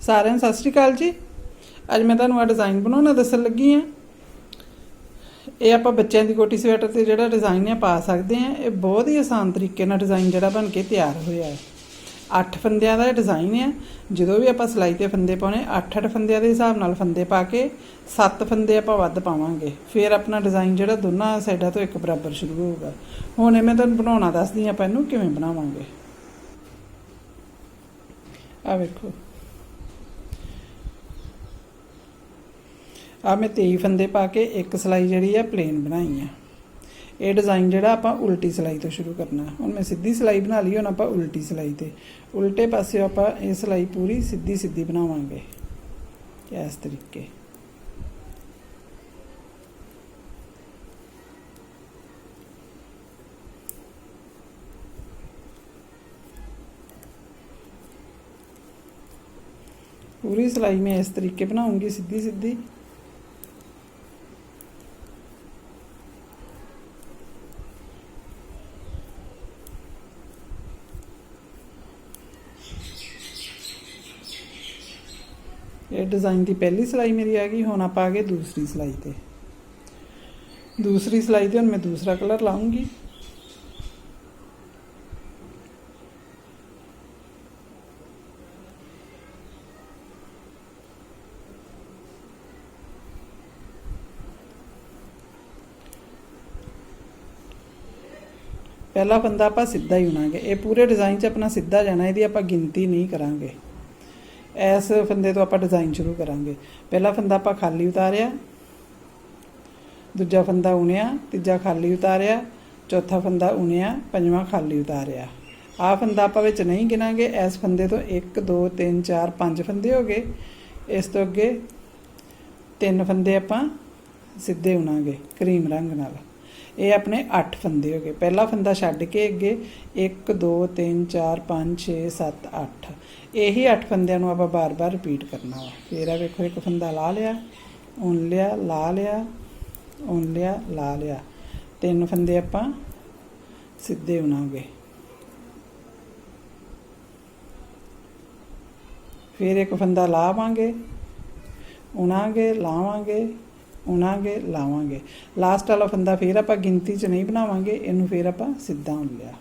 सारिਆਂ ਨੂੰ सत श्री अकाल जी। अज मैं तुहानूं डिज़ाइन बनाना दसन लगी हाँ। ये आप बच्चों की कोटी स्वेटर से जो डिज़ाइन है पा सकते हैं। ये बहुत ही आसान तरीके नाल डिज़ाइन जो बन के तैयार होया है। 8 फंदियां का डिज़ाइन है। जो भी आप सिलाई ते फंदे पाने 8-8 फंदियां के हिसाब नाल फंदे पा के 7 फंदे आप वध पावांगे। फिर अपना डिज़ाइन जो दोनों साइडों तो एक बराबर शुरू होगा। हुण मैं तुहानूं बनाउणा दसदी आं, आपां इहनूं किवें बनावांगे। आ वेखो, आ मैं 23 फंदे पा के एक सिलाई जी है प्लेन बनाई है। ये डिज़ाइन जो आप उल्टी सिलाई तो शुरू करना। हुण मैं सीधी सिलाई बना ली, हुण आप उल्टी सिलाई ते उल्टे पासे आप ये सिलाई पूरी सीधी सीधी बनावांगे इस तरीके। पूरी सिलाई मैं इस तरीके बनाऊंगी सीधी सीधी। ये डिज़ाइन की पहली सिलाई मेरी आ गई। हुण आप आ गए दूसरी सिलाई ते। दूसरी सिलाई ते हुण मैं दूसरा कलर लाऊंगी। पहला फंदा आप सीधा ही उणांगे। ये पूरे डिज़ाइन च अपना सीधा जाना, यदि आप गिनती नहीं करांगे। इस फंदे तो आप डिज़ाइन शुरू करांगे। पहला फंदा आप खाली उतारिया, दूजा फंदा उणिया, तीजा खाली उतारिया, चौथा फंदा उणिया, पंजवां खाली उतारिया। आ फंदा आप विच नहीं गिनांगे। इस फंदे तो 1 2 3 4 5 फंदे हो गए। इस तो अगे 3 फंदे आप सीधे उणांगे क्रीम रंग नाल। ये अपने 8 फंदे हो गए। पहला फंदा छड्ड के अगे 1 2 3 4 5 6 7 8 यही 8 फंदियां नूं आपां बार बार रिपीट करना वा। फिर वेखो, एक फंदा ला लिया, उन लिया, ला लिया, उन लिया, ला लिया। 3 फंदे आपां सीधे उणांगे। फिर एक फंदा लावांगे, उणांगे, लावांगे, उणांगे, लावांगे। लास्ट वाला फंदा फिर आप गिनती च नहीं बनावांगे। इनू फिर आप सीधा उन लिया।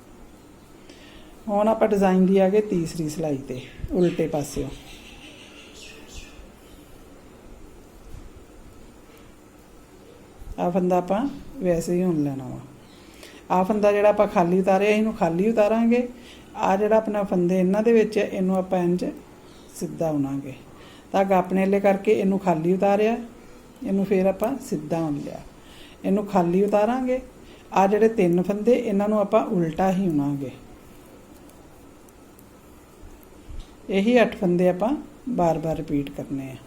हुण आप डिज़ाइन की आ गए तीसरी सिलाई ते उल्टे पासियों। आ फंदा आप वैसे ही उन लेना वा। आ फंदा जिहड़ा आप खाली उतारिया, इनू खाली उतारांगे। आ जिहड़ा अपना फंदे इन्हां दे विच इनू आप इंज सीधा उणांगे। धागा अपने ले करके इनू खाली उतारिया, इनू फिर आप सीधा उन लिया। इनू खाली उतारांगे। आ जिहड़े 3 फंदे इन्हां नूं आप उल्टा ही उणांगे। यही 8 फंदे आप बार बार रिपीट करने हैं।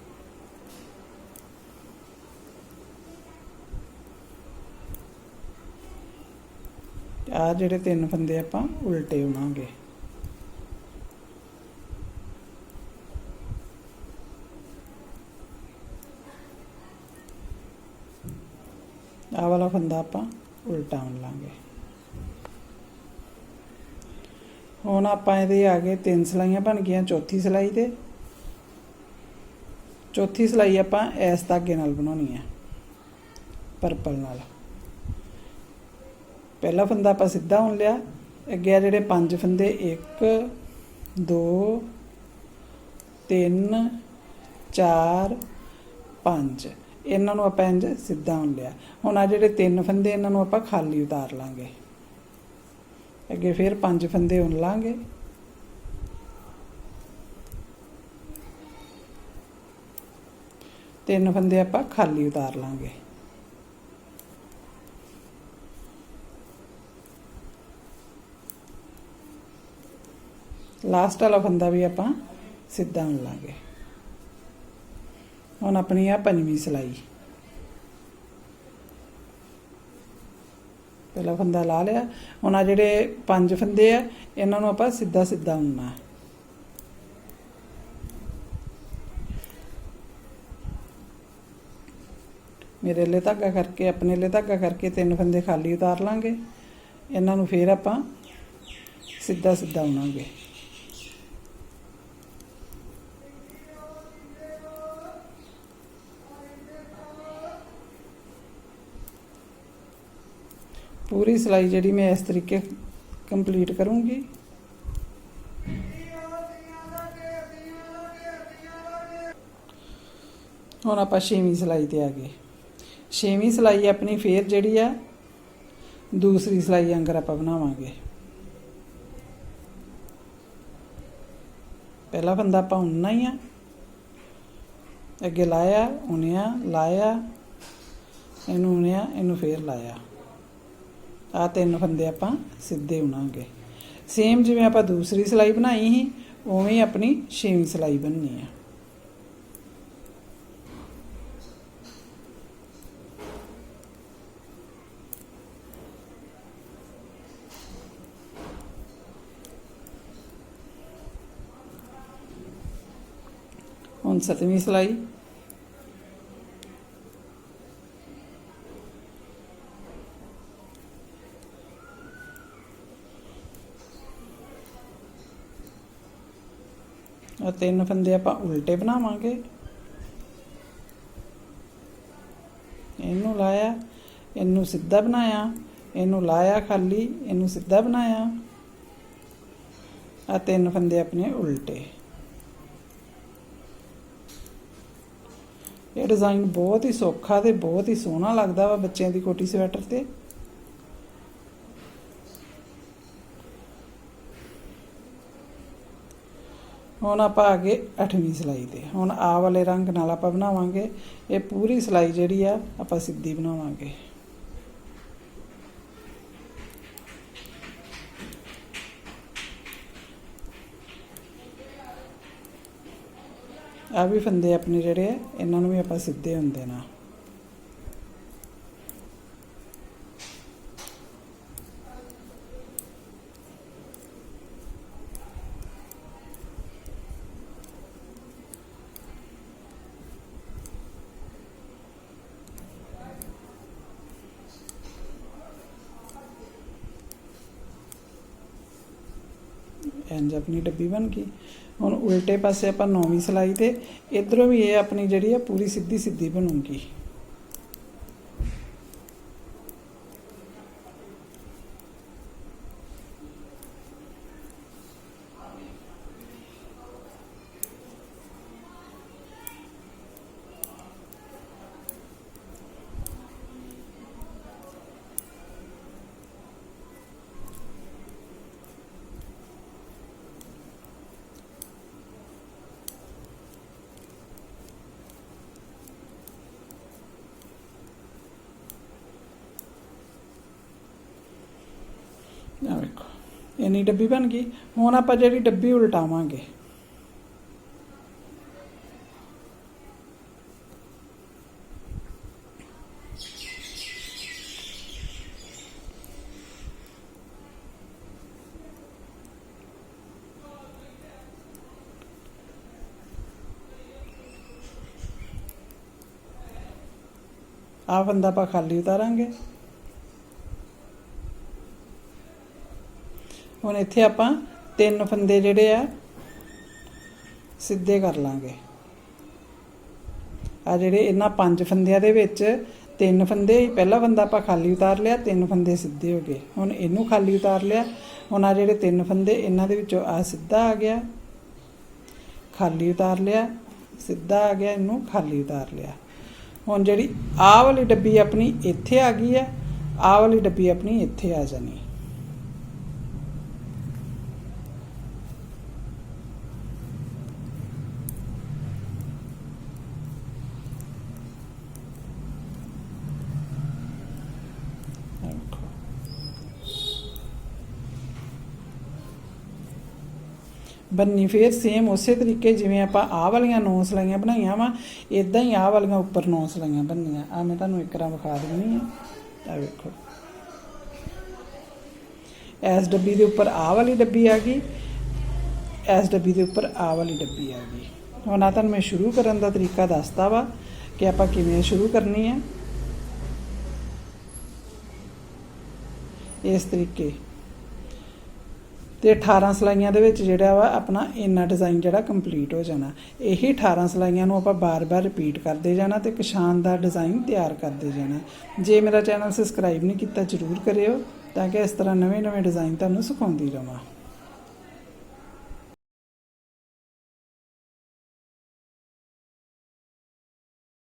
आ जिहड़े 3 फंदे आप उल्टे उणांगे। आ वाला फंदा आप उल्टा उन लांगे। हुण आपां इहदे आ गए 3 सिलाइयां बन गईयां। चौथी सिलाई ते चौथी सिलाई आपां इस धागे नाल बनाउणी है, परपल नाल। पहला फंदा आपां सीधा उन लिया। अगे जिहड़े 5 फंदे 1 2 3 4 5 इन्हां नूं आपां इंज सीधा उन लिया। हुण आ जिहड़े 3 फंदे इन्हां नूं आपां खाली उतार लांगे। अगे फिर 5 फंदे उन लांगे। तीन फंदे आप खाली उतार लांगे। लास्ट वाला फंदा भी आप सीधा उन लांगे। हुण अपनी आ 5वीं सिलाई। पहला फंदा ला लिया। हुण आ जिहड़े 5 फंदे आ इन्हां नूं आपां सीधा सीधा उन्ना। मेरे ले धागा करके अपने ले धागा करके 3 फंदे खाली उतार लांगे। इन्हां नूं फिर आपां सीधा सीधा उणांगे। पूरी सिलाई जी मैं इस तरीके कंप्लीट करूँगी। हुण आपां 6वीं सिलाई ते आ गए। 6वीं सिलाई अपनी फिर जिहड़ी आ दूसरी सिलाई आंगर आपां बनावांगे। पहला फंदा आपां उन्ना ही आ, अगे लाया उनिया लाया, इनू उनिया इनू फिर लाया। आ 3 फंदे आपां सीधे उनांगे। सेम जिवें आपां दूसरी सिलाई बनाई ही उवें ही अपनी 6वीं सिलाई बननी है। हुण 7वीं सिलाई। और 3 फंदे आपां उल्टे बनावांगे। इनू लाया, इनू सीधा बनाया, इनू लाया खाली, इनू सीधा बनाया। आ 3 फंदे अपने उल्टे। ये डिज़ाइन बहुत ही सौखा ते बहुत ही सोहना लगता वा बच्चों की कोटी स्वेटर ते। हुण आपां आ गए 8वीं सिलाई ते। हुण आ वाले रंग नाल आपां बनावांगे। ये पूरी सिलाई जिहड़ी आ आपां सीधी बनावांगे। आ भी फंदे अपने जिहड़े आ इन्हां नूं भी आपां सीधे होण देना। इंज अपनी डब्बी बन गई। हुण उल्टे पासे आपां 9वीं सिलाई ते इधरों भी ये अपनी जिहड़ी आ पूरी सीधी सीधी बनूगी। आ वेखो इन्नी डब्बी बन गई। हुण आपां जिहड़ी डब्बी उल्टावांगे। आ फंदा आपां खाली उतारांगे। हुण इत्थे आपां 3 फंदे जिहड़े आ सीधे कर लांगे। आ जिहड़े इन्हां 5 फंदियां दे विच 3 फंदे पहला फंदा आपां खाली उतार लिया, 3 फंदे सीधे हो गए। हुण इनू खाली उतार लिया। हुण आ जिहड़े 3 फंदे इन्हां दे विचों आ सीधा आ गया, खाली उतार लिया, सीधा आ गया, इनू खाली उतार लिया। हुण जिहड़ी आ वाली डब्बी अपनी इत्थे आ गई है, आ वाली डब्बी अपनी इत्थे आ जानी। बन्नी फिर सेम उस तरीके जिमें आप आ वालियां 9 सिलाइयां बनाइया वा इदा ही आ वालियां उपर 9 सिलाइयां बननियां। आ मैं तुहानूं एक बार विखा दिंदी हां। वेखो इस डब्बी के उपर आ वाली डब्बी आ गई, इस डब्बी के उपर आ वाली डब्बी आ गई। हुण आ तुहानूं मैं शुरू करन दा तरीका दसता वा कि आपां किवें शुरू करनी है। इस तरीके ਤੇ 18 ਸਲਾਈਆਂ ਦੇ ਵਿੱਚ ਜਿਹੜਾ ਵਾ ਆਪਣਾ ਇੰਨਾ ਡਿਜ਼ਾਈਨ ਜਿਹੜਾ ਕੰਪਲੀਟ ਹੋ ਜਾਣਾ। ਇਹੀ 18 ਸਲਾਈਆਂ ਨੂੰ ਆਪਾਂ ਬਾਰ-ਬਾਰ ਰਿਪੀਟ ਕਰਦੇ ਜਾਣਾ ਤੇ ਇੱਕ ਸ਼ਾਨਦਾਰ ਡਿਜ਼ਾਈਨ ਤਿਆਰ ਕਰਦੇ ਜਾਣਾ। ਜੇ ਮੇਰਾ ਚੈਨਲ ਸਬਸਕ੍ਰਾਈਬ ਨਹੀਂ ਕੀਤਾ ਜ਼ਰੂਰ ਕਰਿਓ ਤਾਂ ਕਿ ਇਸ ਤਰ੍ਹਾਂ ਨਵੇਂ-ਨਵੇਂ ਡਿਜ਼ਾਈਨ ਤੁਹਾਨੂੰ ਸਿਖਾਉਂਦੀ ਰਵਾਂ।